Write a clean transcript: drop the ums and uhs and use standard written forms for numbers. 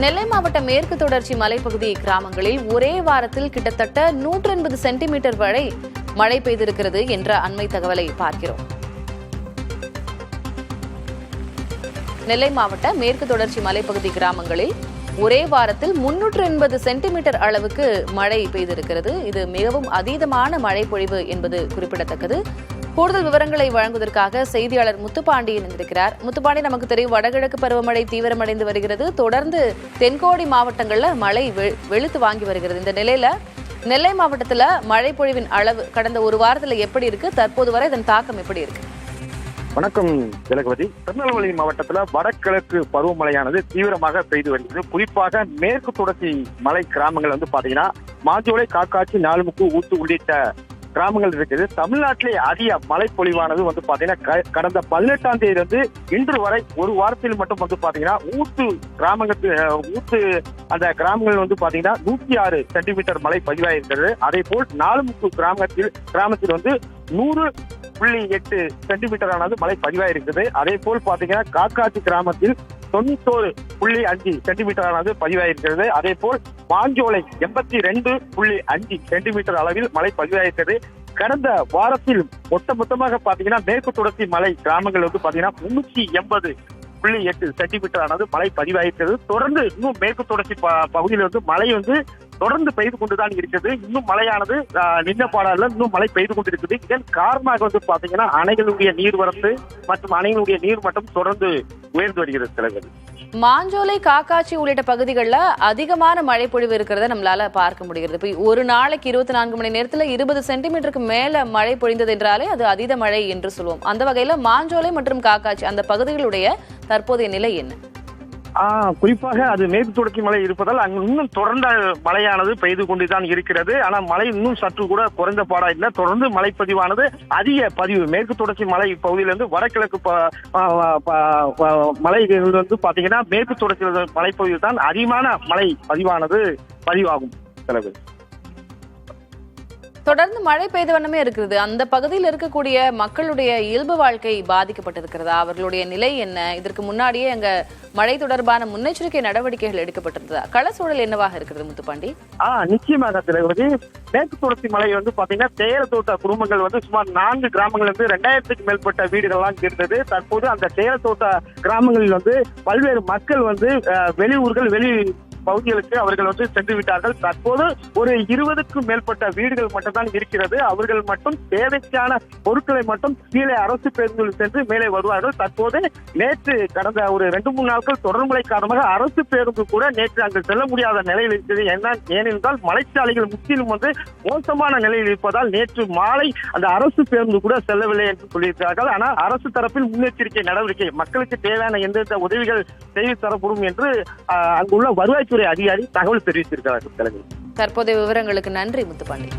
நெல்லை மாவட்ட மேற்கு தொடர்ச்சி மலைப்பகுதி கிராமங்களில் ஒரே வாரத்தில் கிட்டத்தட்ட 180 சென்டிமீட்டர் வரை மழை பெய்திருக்கிறது என்ற அண்மை தகவலை பார்க்கிறோம். நெல்லை மாவட்ட மேற்கு தொடர்ச்சி மலைப்பகுதி கிராமங்களில் ஒரே வாரத்தில் 380 சென்டிமீட்டர் அளவுக்கு மழை பெய்திருக்கிறது. இது மிகவும் அதீதமான மழை பொழிவு என்பது குறிப்பிடத்தக்கது. கூடுதல் விவரங்களை வழங்குவதற்காக செய்தியாளர் முத்துப்பாண்டி இணைந்திருக்கிறார். முத்துப்பாண்டி, நமக்கு தெரியும் வடகிழக்கு பருவமழை தீவிரமடைந்து வருகிறது. தொடர்ந்து தென்கோடி மாவட்டங்கள்ல மழை வெளுத்து வாங்கி வருகிறது. இந்த நிலையில நெல்லை மாவட்டத்துல மழை பொழிவின் அளவு கடந்த ஒரு வாரத்துல எப்படி இருக்கு, தற்போது வரை இதன் தாக்கம் எப்படி இருக்கு? வணக்கம் திலகவதி. திருநெல்வேலி மாவட்டத்துல வடகிழக்கு பருவமழையானது தீவிரமாக பெய்து வருகிறது. குறிப்பாக மேற்கு தொடர்ச்சி மலை கிராமங்கள் பாத்தீங்கன்னா மாஞ்சோலை, காக்காட்சி, நாலுமுக்கு, ஊத்து உள்ளிட்ட கிராமங்கள் இருக்குது. தமிழ்நாட்டிலே அதிக மழை பொழிவானது பாத்தீங்கன்னா கடந்த 18ஆம் தேதி இன்று வரை ஒரு வாரத்தில் மட்டும் பாத்தீங்கன்னா ஊத்து அந்த கிராமங்கள் பாத்தீங்கன்னா 106 சென்டிமீட்டர் மழை பதிவாயிருக்கிறது. அதே போல் நாலுமுக்கு கிராமத்தில் 100.8 சென்டிமீட்டர் ஆனது மழை பதிவாயிருக்கிறது. அதே போல் பாத்தீங்கன்னா காக்காட்சி கிராமத்தில் 91.5 சென்டிமீட்டர் ஆனது பதிவாயிருக்கிறது. அதே போல் மாஞ்சோலை 82.5 சென்டிமீட்டர் அளவில் மழை பதிவாயிருக்கிறது. கடந்த வாரத்தில் மொத்தமாக பாத்தீங்கன்னா மேற்கு தொடர்ச்சி மலை கிராமங்கள் பாத்தீங்கன்னா 380.8 சென்டிமீட்டர் ஆனது மழை பதிவாயிருக்கிறது. தொடர்ந்து இன்னும் மேற்கு தொடர்ச்சி பகுதியில் மழை தொடர்ந்து பெய்து கொண்டுதான் இருக்கிறது. இன்னும் மழையானது நின்ன பாடல இன்னும் மழை பெய்து கொண்டிருக்குது. இதன் காரணமாக பாத்தீங்கன்னா அணைகளுடைய நீர்வரத்து மற்றும் அணைகளுடைய நீர் மட்டம் தொடர்ந்து உயர்ந்து வருகிறது. தலைவர், மாஞ்சோலை, காக்காட்சி உள்ளிட்ட பகுதிகளில் அதிகமான மழை பொழிவு இருக்கிறத நம்மளால பார்க்க முடிகிறது. இப்போ ஒரு நாளைக்கு 24 மணி நேரத்துல 20 சென்டிமீட்டருக்கு மேல மழை பொழிந்தது என்றாலே அது அதீத மழை என்று சொல்லுவோம். அந்த வகையில மாஞ்சோலை மற்றும் காக்காட்சி அந்த பகுதிகளுடைய தற்போதைய நிலை என்ன? குறிப்பாக அது மேற்கு தொடர்ச்சி மழை இருப்பதால் அங்கு இன்னும் தொடர்ந்த மழையானது பெய்து கொண்டுதான் இருக்கிறது. ஆனால் மழை இன்னும் சற்று கூட குறைந்த பாடா இல்லை. தொடர்ந்து மழைப்பதிவானது அதிக பதிவு மேற்கு தொடர்ச்சி மலை பகுதியிலிருந்து வடகிழக்கு மலைகள் பாத்தீங்கன்னா மேற்கு தொடர்ச்சி மலைப்பகுதியில் தான் அதிகமான மழை பதிவாகும். செலவு தொடர்ந்து மழை பெய்த வண்ணமே இருக்கிறது. அந்த பகுதியில் இருக்கக்கூடிய மக்களுடைய இயல்பு வாழ்க்கை பாதிக்கப்பட்டிருக்கிறதா? அவர்களுடைய நிலை என்ன? இதற்கு முன்னாடியே அங்க மழை தொடர்பான முன்னெச்சரிக்கை நடவடிக்கைகள் எடுக்கப்பட்டிருந்ததா? கள சூழல் என்னவாக இருக்கிறது முத்துப்பாண்டி? நிச்சயமாக திலகவதி. மேற்கு தொடர்ச்சி மலை பாத்தீங்கன்னா தேயிலத்தோட்ட குடும்பங்கள் சுமார் 4 கிராமங்கள் 2000க்கு மேற்பட்ட வீடுகள்லாம் இருந்தது. தற்போது அந்த தேயிலத்தோட்ட கிராமங்களில் பல்வேறு மக்கள் வெளியூர்கள் பகுதிகளுக்கு அவர்கள் சென்று விட்டார்கள். தற்போது ஒரு 20க்கும் மேற்பட்ட வீடுகள் மட்டும்தான் இருக்கிறது. அவர்கள் மட்டும் தேவைக்கான பொருட்களை மட்டும் கீழே அரசு பேருந்துகளில் சென்று மேலே வருவார்கள். தற்போது நேற்று கடந்த ஒரு 2-3 நாட்கள் தொடர்மழை காரணமாக அரசு பேருந்து கூட நேற்று அங்கு செல்ல முடியாத நிலையில் இருக்கிறது. ஏனென்றால் மலைச்சாலைகள் முற்றிலும் மோசமான நிலையில் இருப்பதால் நேற்று மாலை அந்த அரசு பேருந்து கூட செல்லவில்லை என்று சொல்லியிருக்கிறார்கள். ஆனால் அரசு தரப்பில் முன்னெச்சரிக்கை நடவடிக்கை மக்களுக்கு தேவையான எந்தெந்த உதவிகள் செய்து தரப்படும் என்று அங்குள்ள வருவாய்த்துறை அதிகாரி தகவல் தெரிவித்திருக்கிறார்கள். தற்போதைய விவரங்களுக்கு நன்றி முத்துப்பாண்டி.